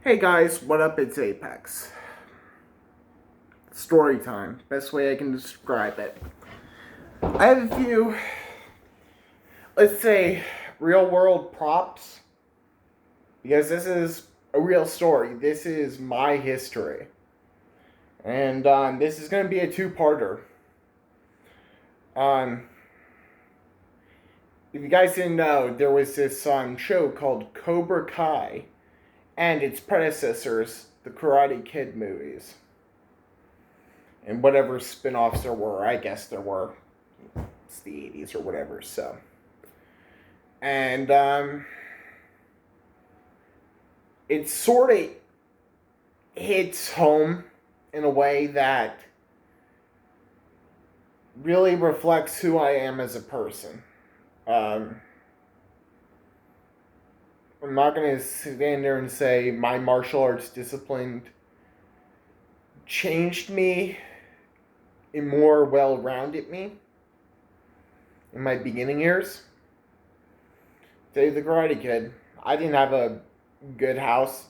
Hey guys, what up? It's Apex. Story time. Best way I can describe it. I have a few, let's say, real world props because this is a real story. This is my history. And this is going to be a two-parter. Um, if you guys didn't know, there was this show called Cobra Kai and its predecessors, the Karate Kid movies. And whatever spin offs there were, I guess there were. It's the 80s or whatever, so. And it sort of hits home in a way that really reflects who I am as a person. I'm not going to stand there and say my martial arts discipline changed me and more well-rounded me in my beginning years. Say the Karate Kid. I didn't have a good house.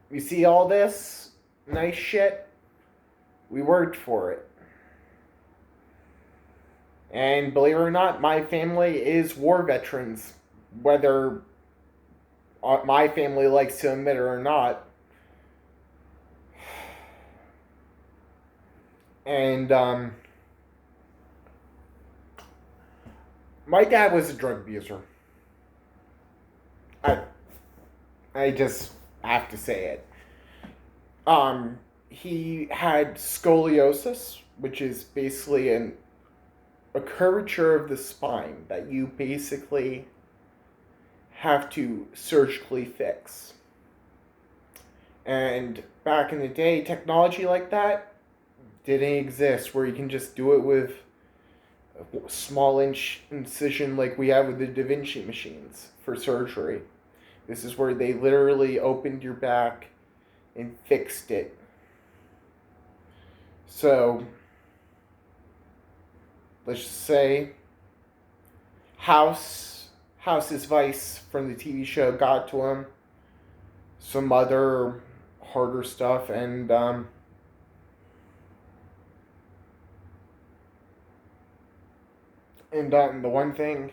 You see all this nice shit? We worked for it. And believe it or not, my family is war veterans. Whether my family likes to admit it or not. And my dad was a drug abuser. I just have to say it. He had scoliosis, which is basically a curvature of the spine that you basically have to surgically fix. And back in the day, technology like that didn't exist, where you can just do it with a small incision like we have with the Da Vinci machines for surgery. This is where they literally opened your back and fixed it. So, let's just say House's Vice from the TV show got to him. Some other harder stuff, and the one thing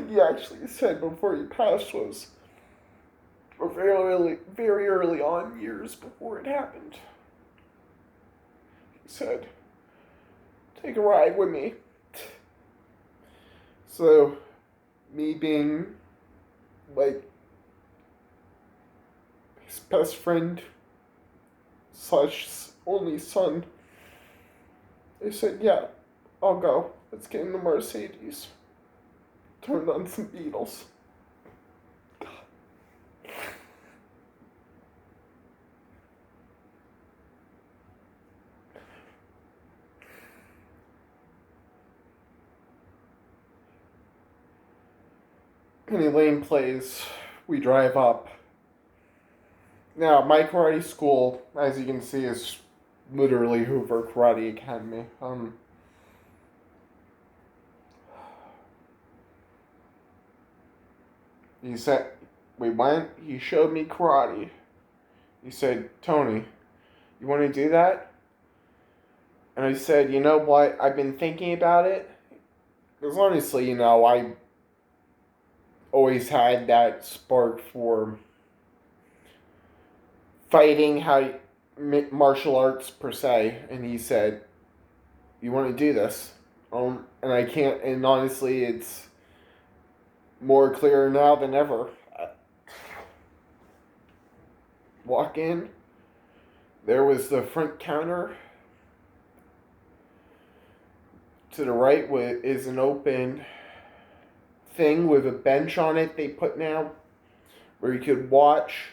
he actually said before he passed was very early on, years before it happened. He said, "Take a ride with me." So, me being like his best friend slash only son, they said, "Yeah, I'll go. Let's get in the Mercedes." Turned on some Beatles. Penny Lane plays. We drive up. Now, my karate school, as you can see, is literally Hoover Karate Academy. He said, we went, he showed me karate. He said, "Tony, you want to do that?" And I said, "You know what? I've been thinking about it." Because honestly, I always had that spark for fighting, martial arts per se. And he said, "You want to do this?" And I can't, and honestly, it's more clear now than ever. Walk in, there was the front counter. To the right is an open thing with a bench on it they put now where you could watch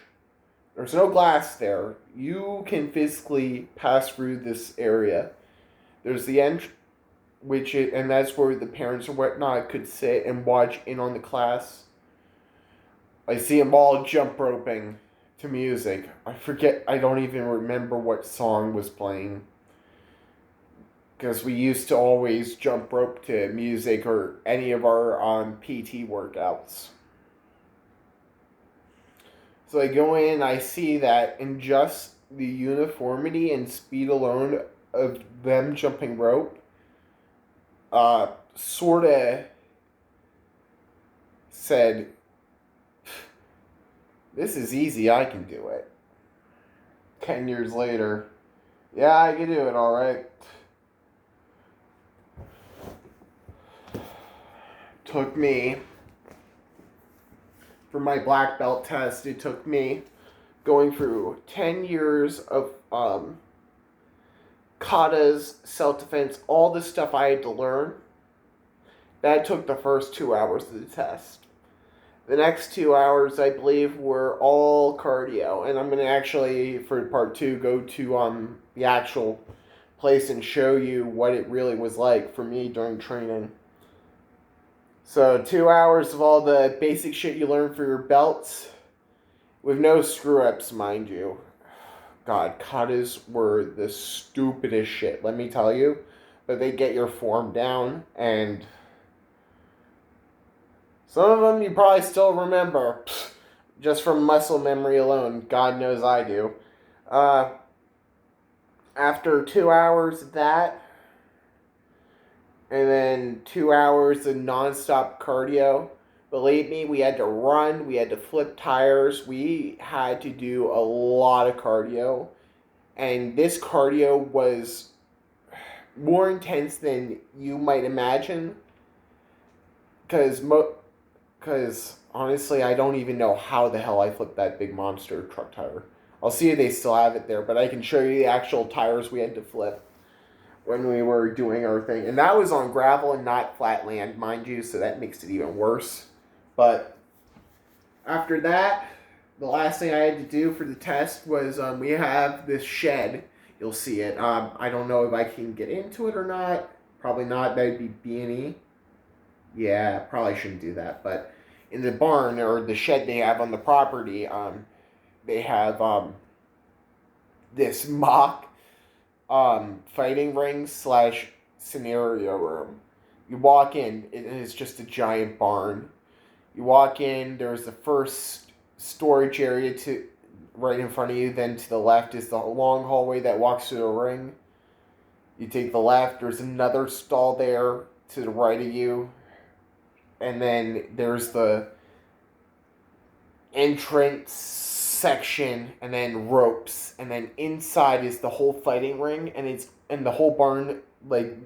There's no glass there. You can physically pass through this area. There's the end, and that's where the parents or whatnot could sit and watch in on the class. I see them all jump roping to music. I don't even remember what song was playing. Because we used to always jump rope to music or any of our PT workouts. So I go in, I see that in just the uniformity and speed alone of them jumping rope, sort of said, this is easy, I can do it. 10 years later, yeah, I can do it, alright. Took me, for my black belt test, it took me going through 10 years of katas, self-defense, all the stuff I had to learn. That took the first 2 hours of the test. The next 2 hours, I believe, were all cardio. And I'm going to actually, for part 2, go to the actual place and show you what it really was like for me during training. So 2 hours of all the basic shit you learn for your belts, with no screw-ups, mind you. God, katas were the stupidest shit, let me tell you. But they get your form down, and some of them you probably still remember. Just from muscle memory alone. God knows I do. After 2 hours of that, and then 2 hours of non-stop cardio, believe me, we had to run, we had to flip tires, we had to do a lot of cardio. And this cardio was more intense than you might imagine. Because honestly, I don't even know how the hell I flipped that big monster truck tire. I'll see if they still have it there, but I can show you the actual tires we had to flip when we were doing our thing. And that was on gravel and not flat land, mind you, so that makes it even worse. But after that, the last thing I had to do for the test was we have this shed. You'll see it. I don't know if I can get into it or not. Probably not. That would be B&E. Yeah, probably shouldn't do that. But in the barn or the shed they have on the property, they have this mock fighting ring / scenario room. You walk in, it is just a giant barn. You walk in, there's the first storage area to right in front of you, then to the left is the long hallway that walks through the ring. You take the left, there's another stall there to the right of you, and then there's the entrance section, and then ropes, and then inside is the whole fighting ring, and the whole barn, like,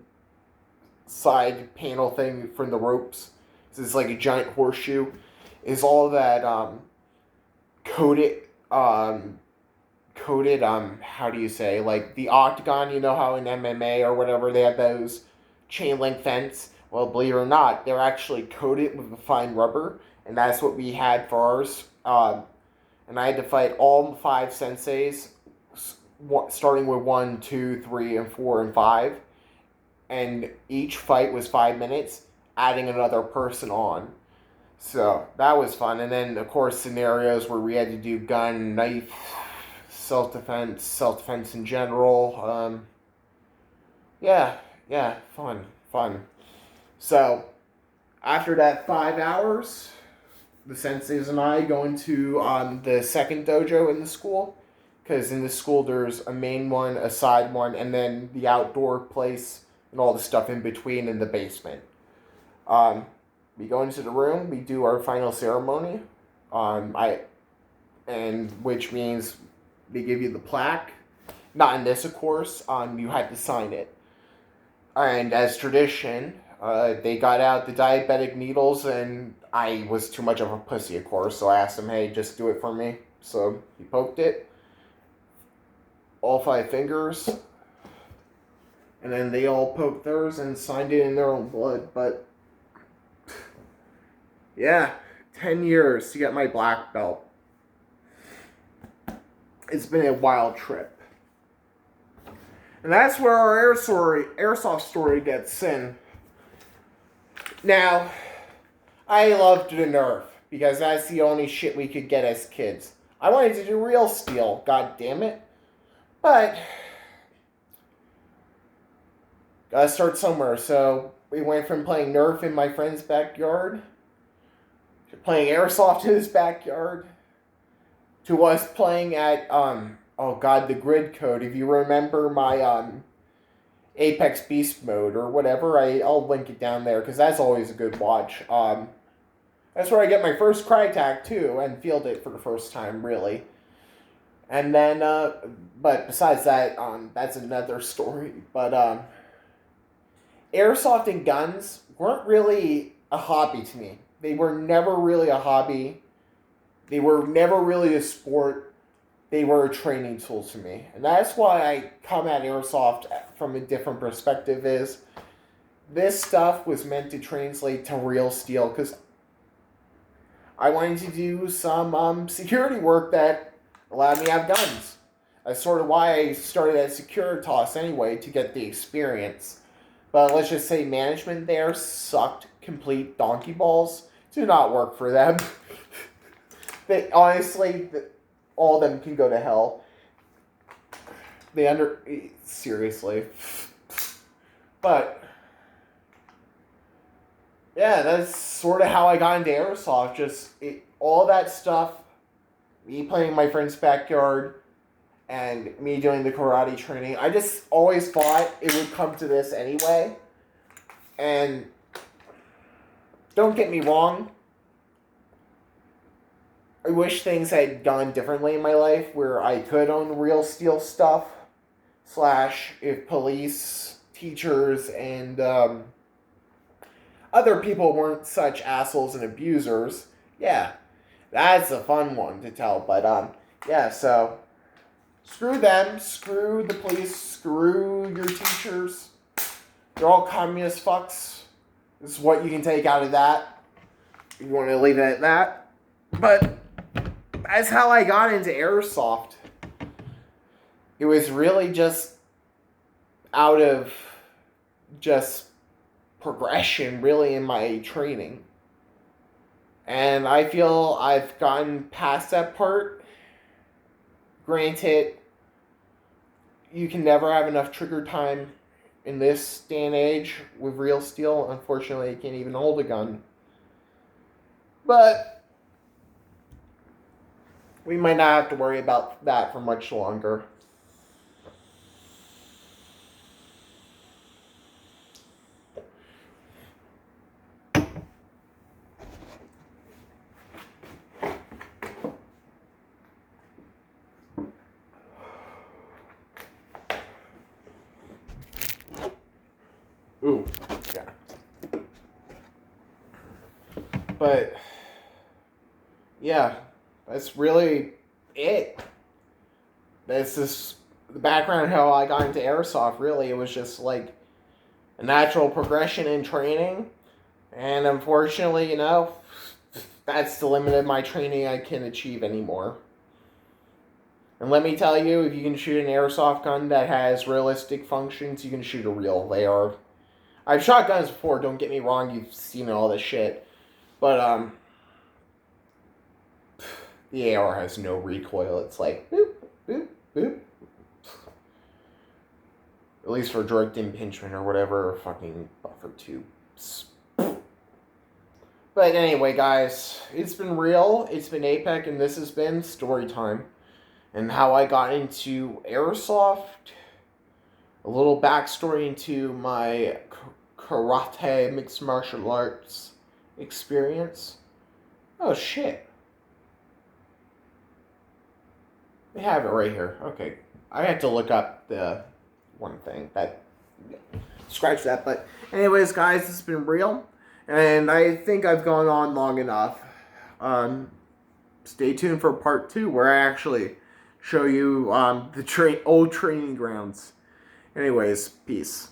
side panel thing from the ropes. So it's like a giant horseshoe. Is all that coated how do you say, like the octagon, you know how in MMA or whatever they have those chain link fence? Well, believe it or not, they're actually coated with a fine rubber, and that's what we had for ours. And I had to fight all 5 senseis, starting with 1, 2, 3, and 4, and 5. And each fight was 5 minutes, adding another person on. So that was fun. And then, of course, scenarios where we had to do gun, knife, self-defense in general. Yeah, fun. So after that 5 hours, the senseis and I go into the second dojo in the school. Because in the school there's a main one, a side one, and then the outdoor place and all the stuff in between in the basement. We go into the room, we do our final ceremony, which means they give you the plaque. Not in this, of course. You had to sign it. And as tradition, they got out the diabetic needles, and I was too much of a pussy, of course, so I asked him, hey, just do it for me. So he poked it, all 5 fingers, and then they all poked theirs and signed it in their own blood. But yeah, 10 years to get my black belt. It's been a wild trip. And that's where our airsoft story gets in. Now, I loved the Nerf because that's the only shit we could get as kids. I wanted to do real steel, god damn it. But gotta start somewhere. So we went from playing Nerf in my friend's backyard to playing airsoft in his backyard to us playing at oh god, the grid code. If you remember my Apex Beast mode or whatever, I'll link it down there because that's always a good watch. That's where I get my first cry attack too and field it for the first time, really. And then, but besides that, that's another story. But airsoft and guns weren't really a hobby to me. They were never really a hobby. They were never really a sport. They were a training tool to me. And that's why I come at airsoft from a different perspective is this stuff was meant to translate to real steel because I wanted to do some security work that allowed me to have guns. That's sort of why I started at Securitas anyway, to get the experience. But let's just say management there sucked complete donkey balls. Do not work for them. They honestly, all of them can go to hell. Seriously. But yeah, that's sort of how I got into airsoft. All that stuff, me playing in my friend's backyard, and me doing the karate training. I just always thought it would come to this anyway. And don't get me wrong, I wish things had gone differently in my life where I could own real steel stuff. / if police, teachers, and other people weren't such assholes and abusers. Yeah, that's a fun one to tell. But yeah, so screw them, screw the police, screw your teachers. They're all communist fucks. This is what you can take out of that. You want to leave it at that. But that's how I got into airsoft. It was really just out of just progression, really, in my training. And I feel I've gotten past that part. Granted, you can never have enough trigger time in this day and age with real steel. Unfortunately, you can't even hold a gun. But we might not have to worry about that for much longer. Ooh, yeah. But yeah, that's really it. That's just the background of how I got into airsoft. Really, it was just like a natural progression in training, and unfortunately, that's the limit of my training I can achieve anymore. And let me tell you, if you can shoot an airsoft gun that has realistic functions, you can shoot a real AR. I've shot guns before, don't get me wrong, you've seen all this shit. But, the AR has no recoil. It's like, boop, boop, boop. At least for direct impingement or whatever, fucking buffer tubes. But anyway, guys, it's been real. It's been APEC, and this has been story time. And how I got into airsoft. A little backstory into my karate mixed martial arts experience. Oh, shit. They have it right here. Okay. I had to look up the one thing. Scratch that. But anyways, guys, this has been real. And I think I've gone on long enough. Stay tuned for part 2 where I actually show you the old training grounds. Anyways, peace.